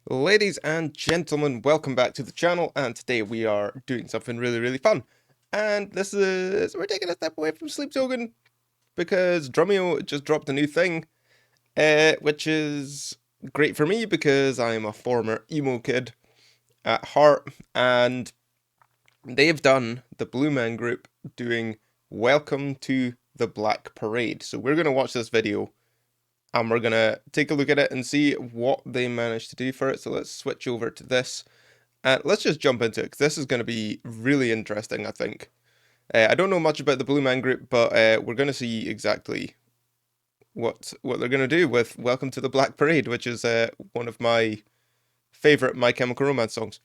Ladies and gentlemen, welcome back to the channel, and today we are doing something really fun. And we're taking a step away from Sleep Token, because Drumeo just dropped a new thing, which is great for me because I'm a former emo kid at heart, and they've done the Blue Man Group doing Welcome to the Black Parade. So we're going to watch this video and we're going to take a look at it and see what they managed to do for it. So let's switch over to this and let's just jump into it, because this is going to be really interesting, I think. I don't know much about the Blue Man Group, but we're going to see exactly what they're going to do with Welcome to the Black Parade, which is one of my favorite My Chemical Romance songs.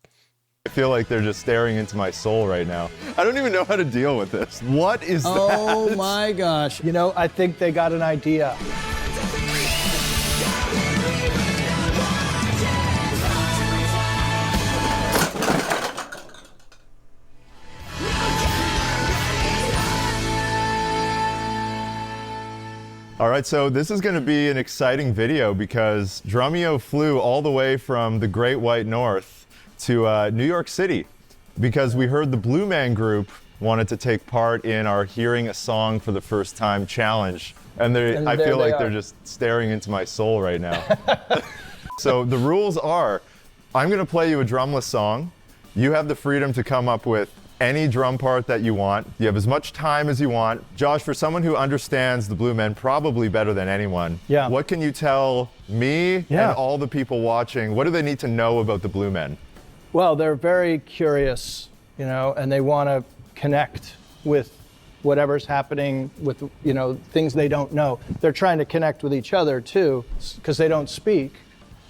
I feel like they're just staring into my soul right now. I don't even know how to deal with this. What is that? Oh my gosh. You know, I think they got an idea. All right, so this is going to be an exciting video because Drumeo flew all the way from the Great White North to New York City because we heard the Blue Man Group wanted to take part in our Hearing a Song for the First Time challenge. And I feel like they're just staring into my soul right now. So the rules are, I'm going to play you a drumless song. You have the freedom to come up with any drum part that you want. You have as much time as you want. Josh, for someone who understands the Blue Men probably better than anyone, what can you tell me and all the people watching? What do they need to know about the Blue Men? Well, they're very curious, you know, and they want to connect with whatever's happening with, you know, things they don't know. They're trying to connect with each other too, because they don't speak.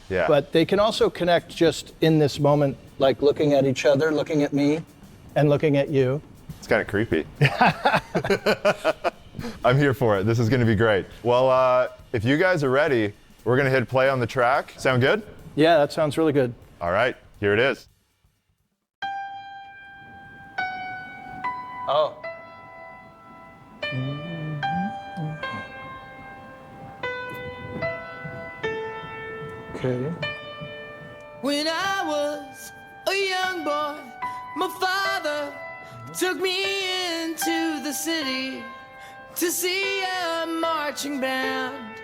Yeah. But they can also connect just in this moment, like looking at each other, looking at me, and looking at you. It's kind of creepy. I'm here for it. This is going to be great. Well, if you guys are ready, we're going to hit play on the track. Sound good? Yeah, that sounds really good. All right, here it is. Oh. Okay. When I was a young boy, my father took me into the city to see a marching band.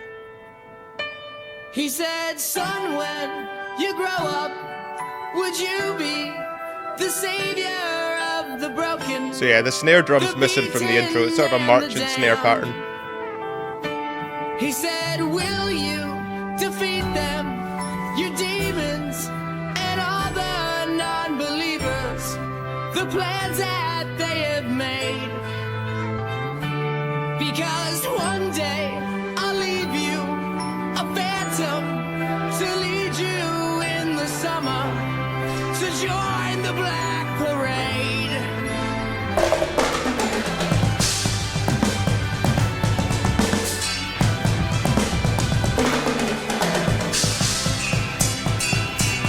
He said, son, when you grow up, would you be the savior of the broken? So yeah, the snare drum's missing from the intro. It's sort of a marching snare pattern. He said, will you defeat them, your demons, and all the non-believers, the plans that they have made? Because one day I'll leave you a phantom to lead you in the summer to join the Black Parade.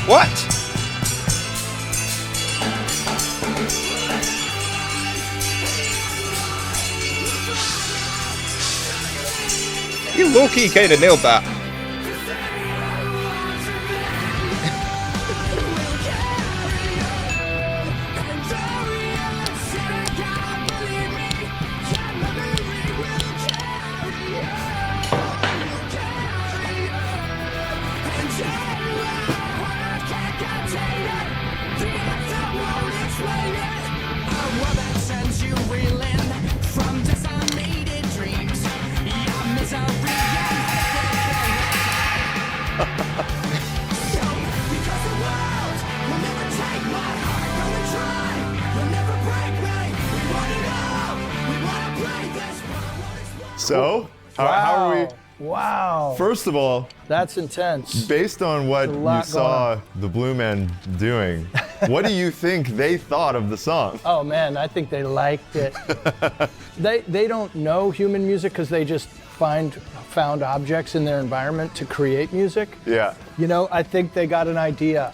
What? You low-key kind of nailed that. So, how are we? Wow. First of all, that's intense. Based on what you saw the Blue Men doing, what do you think they thought of the song? Oh man, I think they liked it. They don't know human music because they just found objects in their environment to create music. Yeah. You know, I think they got an idea.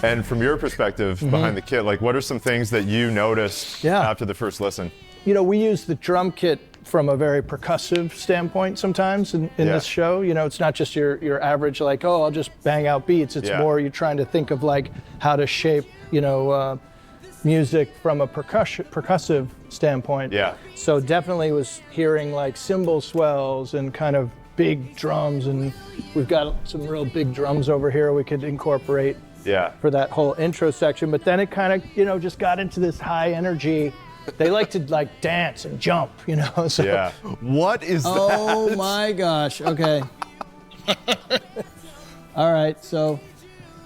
And from your perspective behind the kit, like what are some things that you noticed after the first listen? You know, we use the drum kit from a very percussive standpoint sometimes in this show. You know, it's not just your average like, oh, I'll just bang out beats. It's more you're trying to think of like how to shape, you know, music from a percussive standpoint. Yeah. So definitely was hearing like cymbal swells and kind of big drums, and we've got some real big drums over here we could incorporate for that whole intro section. But then it kind of, you know, just got into this high energy. They like to like dance and jump, you know. So what is that? Oh my gosh. Okay. All right. So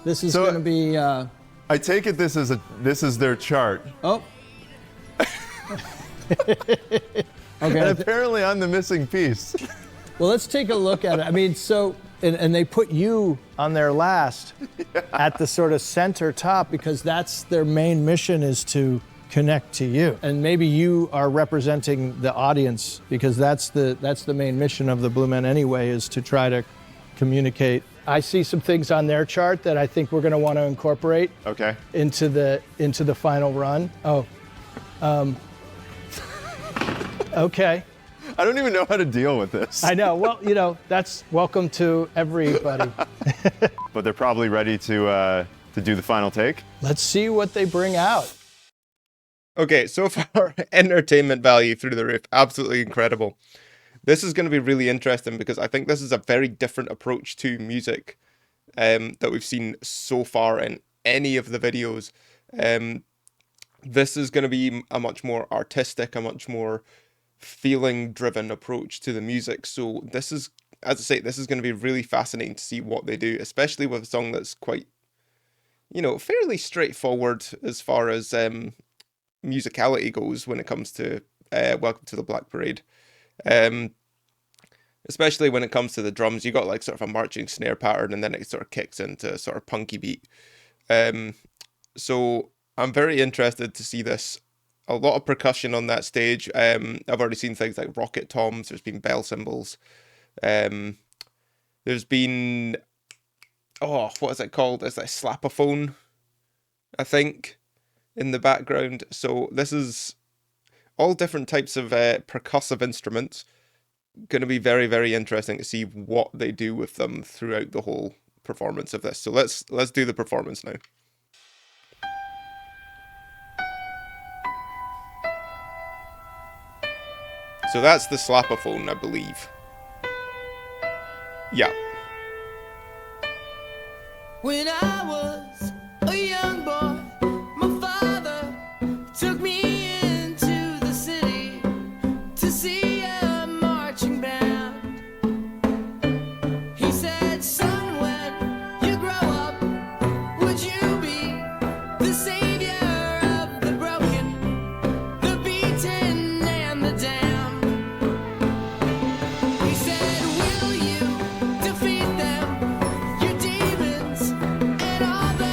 this is going to be. I take it this is their chart. Oh. Okay. And apparently I'm the missing piece. Well, let's take a look at it. I mean, so and they put you on their last at the sort of center top because that's their main mission, is to connect to you. And maybe you are representing the audience, because that's the main mission of the Blue Men anyway, is to try to communicate. I see some things on their chart that I think we're going to want to incorporate into the final run. Okay. I don't even know how to deal with this. I know. Well, you know, that's welcome to everybody. But they're probably ready to do the final take. Let's see what they bring out. Okay, so far, entertainment value through the roof. Absolutely incredible. This is going to be really interesting because I think this is a very different approach to music that we've seen so far in any of the videos. This is going to be a much more artistic, a much more feeling-driven approach to the music. So this is, as I say, this is going to be really fascinating to see what they do, especially with a song that's quite, you know, fairly straightforward as far as musicality goes when it comes to Welcome to the Black Parade. Especially when it comes to the drums, you got like sort of a marching snare pattern, and then it sort of kicks into a sort of punky beat. So I'm very interested to see this. A lot of percussion on that stage. I've already seen things like rocket toms. There's been bell cymbals. There's been, what is it called? It's like slapophone, I think, in the background. So this is all different types of percussive instruments. Going to be very, very interesting to see what they do with them throughout the whole performance of this. So let's do the performance now. So that's the slapophone, I believe. Yeah. When I was a young boy, my father took me into the city to see a marching band. He said, son, when you grow up, would you be the savior of the broken, the beaten, and the damned? He said, will you defeat them, your demons, and all the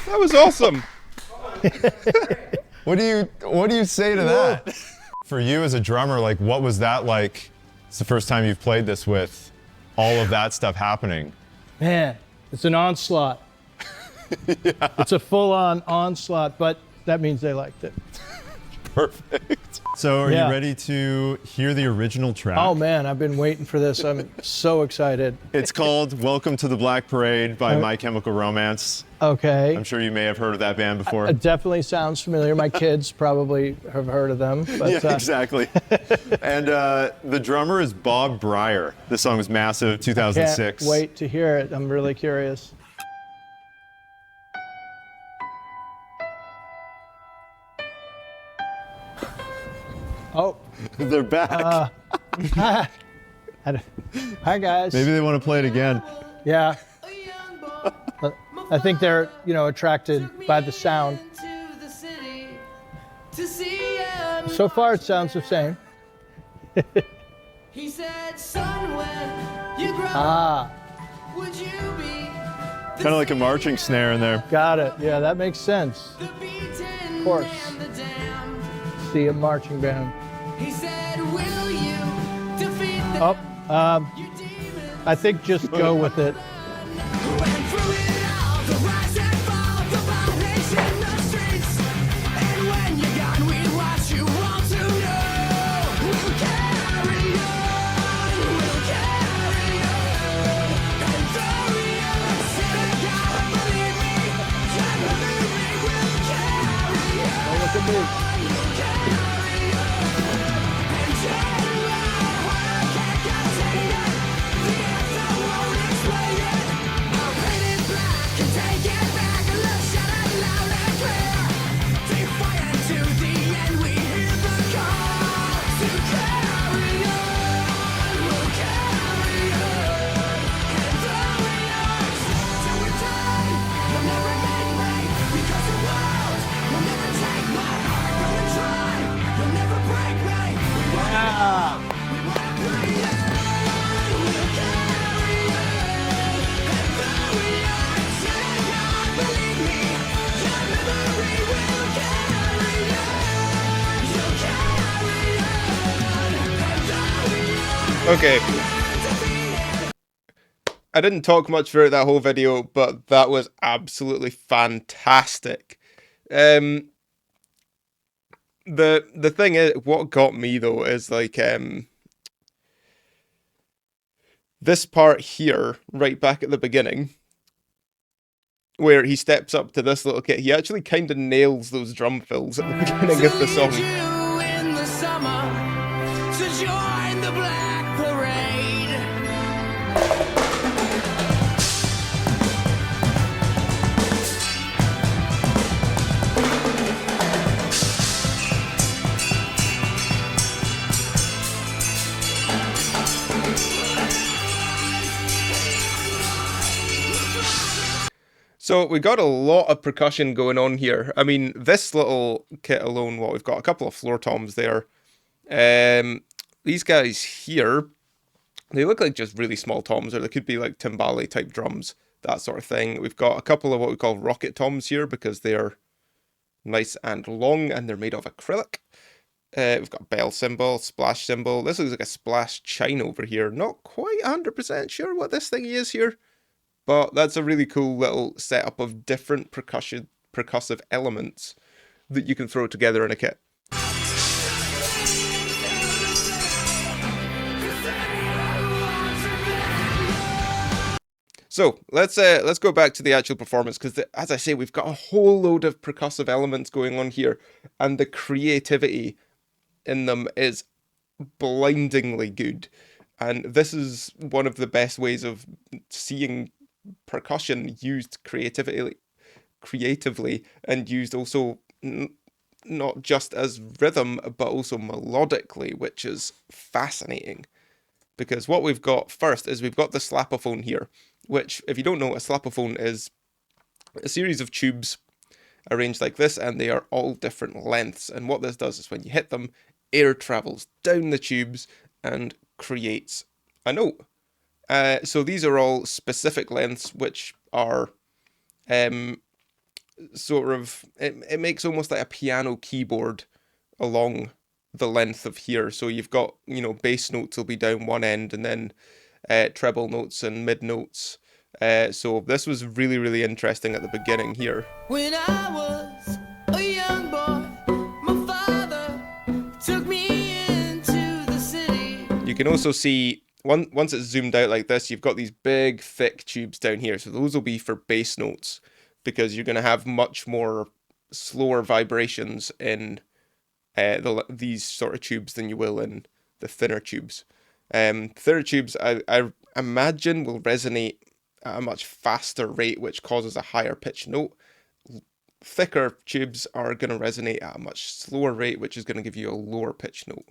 That was awesome. What do you say to that? For you as a drummer, like, what was that like? It's the first time you've played this with all of that stuff happening. Man, it's an onslaught. Yeah. It's a full-on onslaught, but that means they liked it. Perfect. So are Yeah. you ready to hear the original track? Oh man, I've been waiting for this. I'm so excited. It's called Welcome to the Black Parade by My Chemical Romance. Okay. I'm sure you may have heard of that band before. It definitely sounds familiar. My kids probably have heard of them. But, Yeah, exactly. And the drummer is Bob Breyer. This song was massive, 2006. Can't wait to hear it. I'm really curious. Oh, They're back. hi guys. Maybe they want to play it again. Yeah. I think they're, attracted by the sound. So far, it sounds the same. He said, son, when you grow Ah, would you be Kind of like a marching snare in there. got it. Yeah, that makes sense. the beaten course. and the damned? See a marching band. He said, will you defeat them? Oh, You demons I think just go with it. who went through it all, the rise and fall, the violence in the streets. And when you're gone, we watch you all to know. We'll carry on, we'll carry on. And though we are sick, God, believe me, God, believe me, we'll carry on. Don't look at me. We'll carry on. And till our heart can't contain it, the answer won't explain it. I'll paint it black and take it back and let's shout it loud and clear. Defiant to the end, we hear the call to carry on. We'll carry on. And though we are till we die, you'll never make me because the world will never take my heart. Go and try, you'll never break me. We wanna bring it on. We'll carry on. And though we are sick, God, believe me, your memory will carry on. You'll carry on. And though we are Okay. I didn't talk much throughout that whole video, but that was absolutely fantastic. The thing is, what got me though is like this part here, right back at the beginning, where he steps up to this little kit. He actually kind of nails those drum fills at the beginning of the song. To lead you in the summer to join the Black Parade. So we got a lot of percussion going on here. I mean, this little kit alone, what we've got a couple of floor toms there. These guys here, they look like just really small toms, or they could be like timbale type drums, that sort of thing. We've got a couple of what we call rocket toms here because they're nice and long and they're made of acrylic. We've got bell cymbal, splash cymbal. This looks like a splash chine over here. Not quite 100% sure what this thing is here. But that's a really cool little setup of different percussive elements that you can throw together in a kit. So let's go back to the actual performance because, as I say, we've got a whole load of percussive elements going on here, and the creativity in them is blindingly good. And this is one of the best ways of seeing percussion used creatively and used also not just as rhythm but also melodically, which is fascinating. Because what we've got first is we've got the slapophone here, which, if you don't know, a slapophone is a series of tubes arranged like this, and they are all different lengths. And what this does is when you hit them, air travels down the tubes and creates a note. So these are all specific lengths, which are sort of, it makes almost like a piano keyboard along the length of here. So you've got, you know, bass notes will be down one end, and then treble notes and mid notes. So this was really, really interesting at the beginning here. When I was a young boy, my father took me into the city. You can also see, once it's zoomed out like this, you've got these big, thick tubes down here. So those will be for bass notes, because you're going to have much more slower vibrations in these sort of tubes than you will in the thinner tubes. Thinner tubes, I imagine, will resonate at a much faster rate, which causes a higher pitch note. Thicker tubes are going to resonate at a much slower rate, which is going to give you a lower pitch note.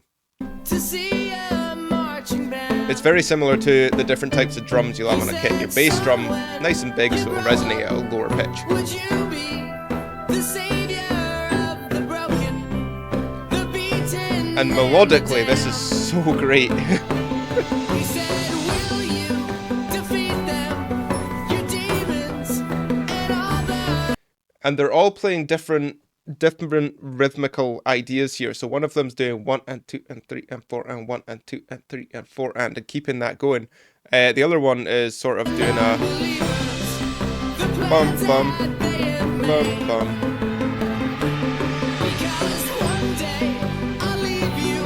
To see a marching band. It's very similar to the different types of drums you'll have on a kit. Your bass drum, nice and big, so it'll resonate at a lower pitch. Would you be the savior of the broken, the beaten? And melodically, this is so great. He said, will you defeat them, your demons, and all the... And they're all playing different rhythmical ideas here. So one of them's doing 1 and 2 and 3 and 4 and 1 and 2 and 3 and 4 and keeping that going. The other one is sort of doing a bum bum bum bum. Because one day I'll leave you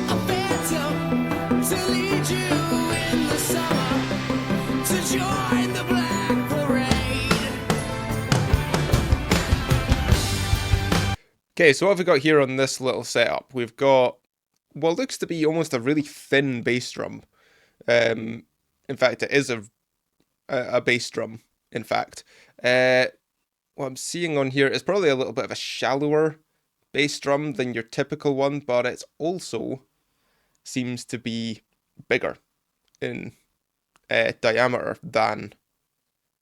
a phantom to lead you in the summer to join the Black Parade. Okay, so what have we got here on this little setup? We've got what looks to be almost a really thin bass drum. In fact, it is a bass drum, in fact. What I'm seeing on here is probably a little bit of a shallower bass drum than your typical one, but it also seems to be bigger in diameter than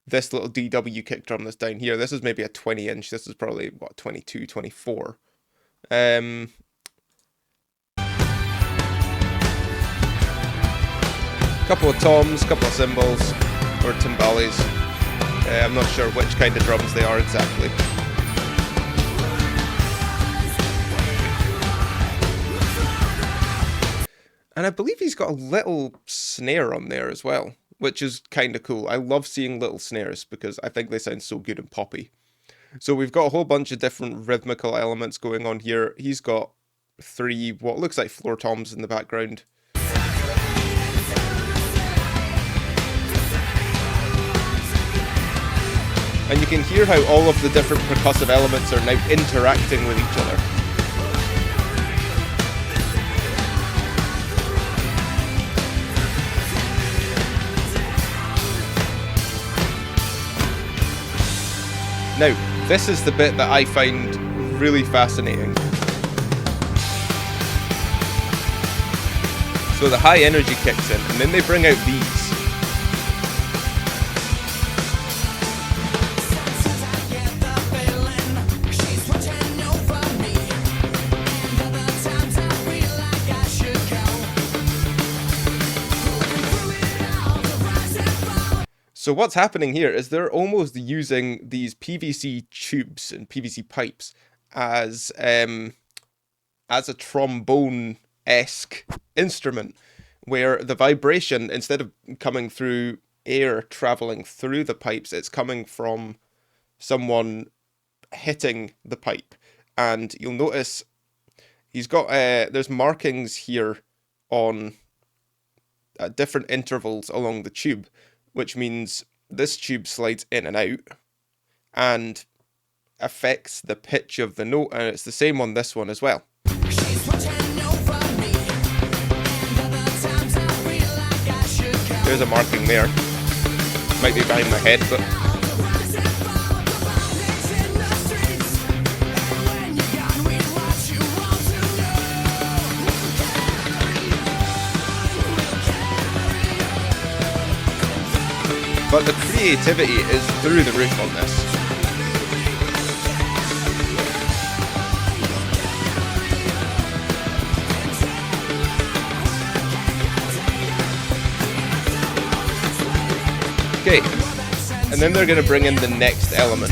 this little DW kick drum that's down here. This is maybe a 20 inch. This is probably, what, 22, 24. Couple of toms, couple of cymbals, or timbales. I'm not sure which kind of drums they are exactly. And I believe he's got a little snare on there as well, which is kind of cool. I love seeing little snares because I think they sound so good and poppy. So we've got a whole bunch of different rhythmical elements going on here. He's got 3 what looks like floor toms in the background. And you can hear how all of the different percussive elements are now interacting with each other. Now, this is the bit that I find really fascinating. So the high energy kicks in, and then they bring out these. So what's happening here is they're almost using these PVC tubes and PVC pipes as a trombone-esque instrument, where the vibration, instead of coming through air traveling through the pipes, it's coming from someone hitting the pipe. And you'll notice he's got there's markings here on at different intervals along the tube, which means this tube slides in and out and affects the pitch of the note, and it's the same on this one as well. There's a marking there. Might be behind my head, but... But the creativity is through the roof on this. Okay, and then they're going to bring in the next element.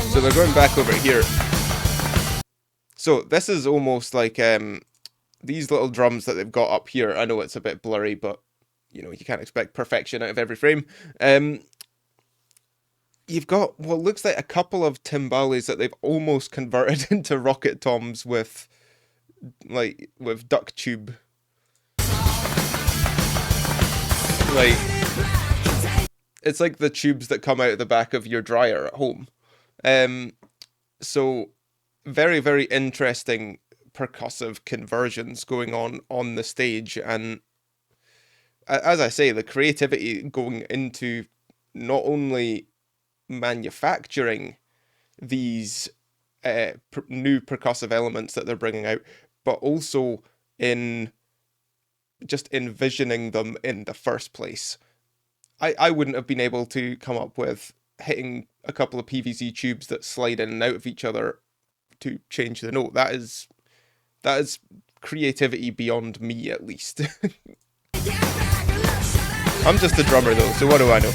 So they're going back over here. So this is almost like these little drums that they've got up here. I know it's a bit blurry, but you know, you can't expect perfection out of every frame. You've got what looks like a couple of timbales that they've almost converted into rocket toms with duck tube. Like, it's like the tubes that come out of the back of your dryer at home. So very, very interesting percussive conversions going on the stage, and as I say, the creativity going into not only manufacturing these new percussive elements that they're bringing out, but also in just envisioning them in the first place. I wouldn't have been able to come up with hitting a couple of PVC tubes that slide in and out of each other to change the note. That is creativity beyond me, at least. I'm just a drummer though, so what do I know?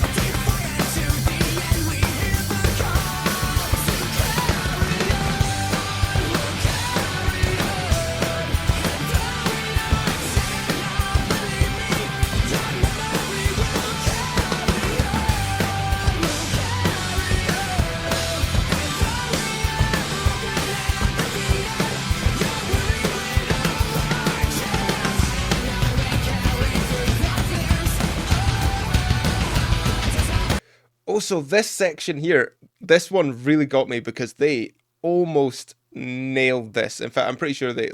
Also, this section here, this one really got me because they almost nailed this. In fact, I'm pretty sure they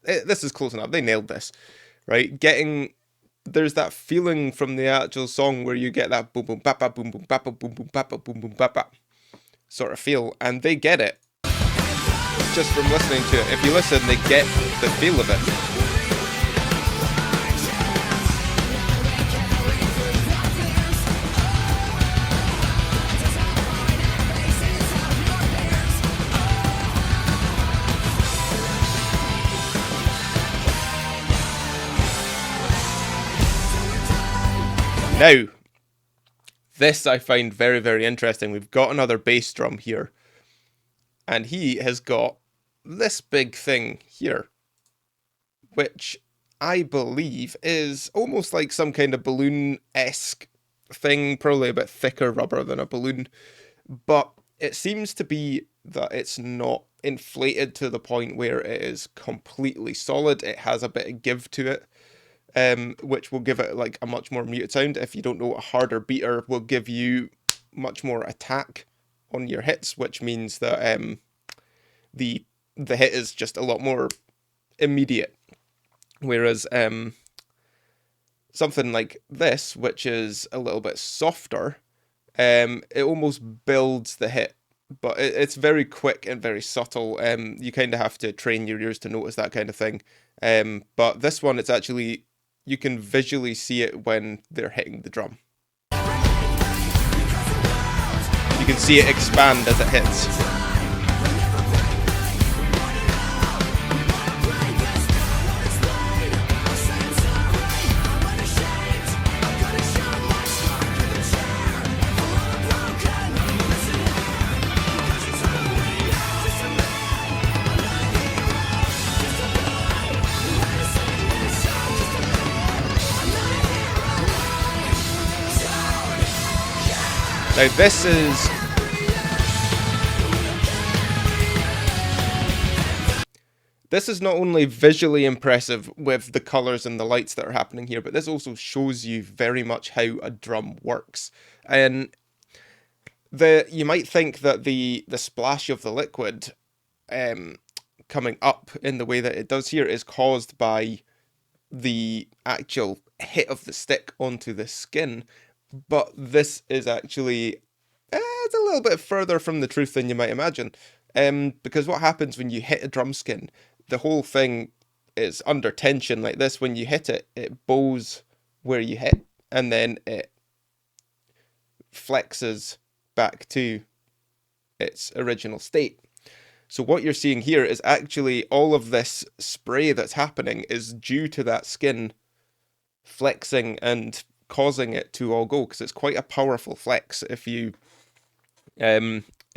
this is close enough. They nailed this, right? There's that feeling from the actual song where you get that boom boom bap bap boom boom bap bap boom boom bap bap boom boom bap bap sort of feel, and they get it just from listening to it. If you listen, they get the feel of it. Now, this I find very, very interesting. We've got another bass drum here, and he has got this big thing here, which I believe is almost like some kind of balloon-esque thing, probably a bit thicker rubber than a balloon, but it seems to be that it's not inflated to the point where it is completely solid. It has a bit of give to it. Which will give it like a much more muted sound. If you don't know, a harder beater will give you much more attack on your hits, which means that the hit is just a lot more immediate. Whereas something like this, which is a little bit softer, it almost builds the hit, but it's very quick and very subtle. You kind of have to train your ears to notice that kind of thing. But this one, it's actually, you can visually see it when they're hitting the drum. You can see it expand as it hits. Now this is not only visually impressive with the colours and the lights that are happening here, but this also shows you very much how a drum works. And you might think that the splash of the liquid coming up in the way that it does here is caused by the actual hit of the stick onto the skin, but this is actually it's a little bit further from the truth than you might imagine, because what happens when you hit a drum skin, the whole thing is under tension like this. When you hit it, it bows where you hit, and then it flexes back to its original state. So what you're seeing here is actually all of this spray that's happening is due to that skin flexing and causing it to all go, because it's quite a powerful flex. If you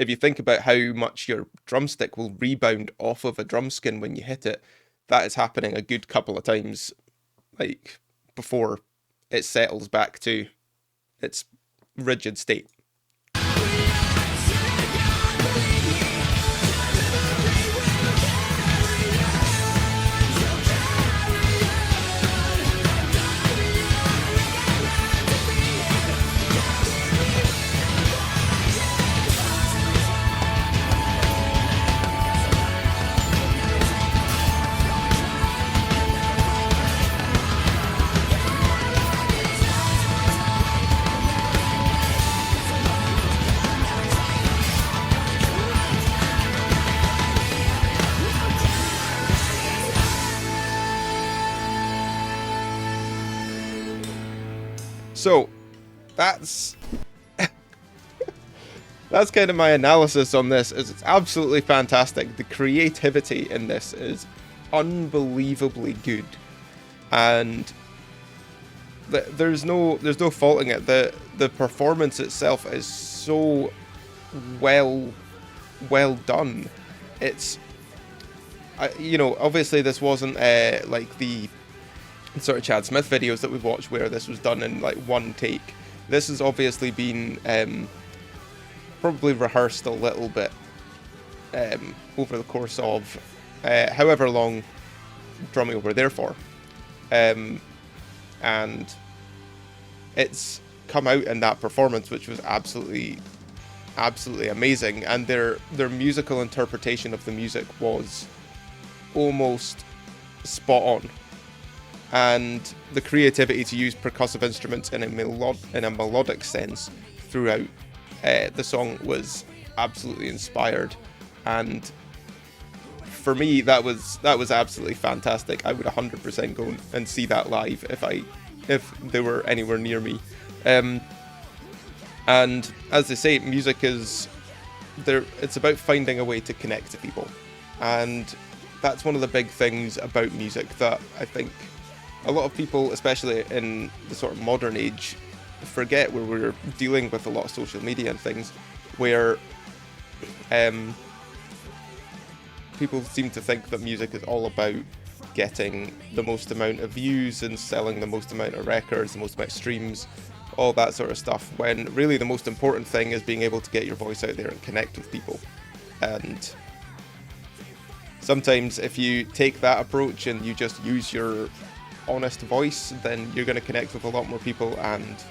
if you think about how much your drumstick will rebound off of a drum skin when you hit it, that is happening a good couple of times, like, before it settles back to its rigid state. So, that's that's kind of my analysis on this. It's absolutely fantastic. The creativity in this is unbelievably good, and there's no faulting it. The performance itself is so well done. It's you know, obviously this wasn't like the sort of Chad Smith videos that we've watched where this was done in like one take. This has obviously been probably rehearsed a little bit over the course of however long Drumeo were there for, and it's come out in that performance, which was absolutely amazing. And their musical interpretation of the music was almost spot on. And the creativity to use percussive instruments in a melodic sense throughout the song was absolutely inspired, and for me that was absolutely fantastic. I would 100% go and see that live if they were anywhere near me. And as they say, music is there. It's about finding a way to connect to people, and that's one of the big things about music that I think a lot of people, especially in the sort of modern age, forget, where we're dealing with a lot of social media and things, where people seem to think that music is all about getting the most amount of views and selling the most amount of records, the most amount of streams, all that sort of stuff, when really the most important thing is being able to get your voice out there and connect with people. And sometimes if you take that approach and you just use your honest voice, then you're going to connect with a lot more people and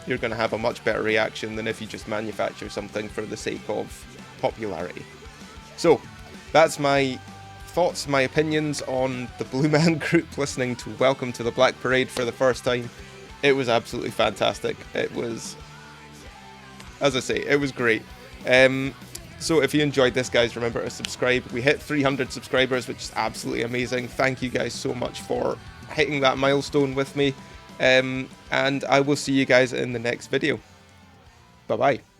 you're going to have a much better reaction than if you just manufacture something for the sake of popularity. So that's my thoughts, my opinions on the Blue Man Group listening to Welcome to the Black Parade for the first time. It was absolutely fantastic. It was, as I say, it was great. So if you enjoyed this, guys, remember to subscribe. We hit 300 subscribers, which is absolutely amazing. Thank you guys so much for hitting that milestone with me, and I will see you guys in the next video. Bye bye.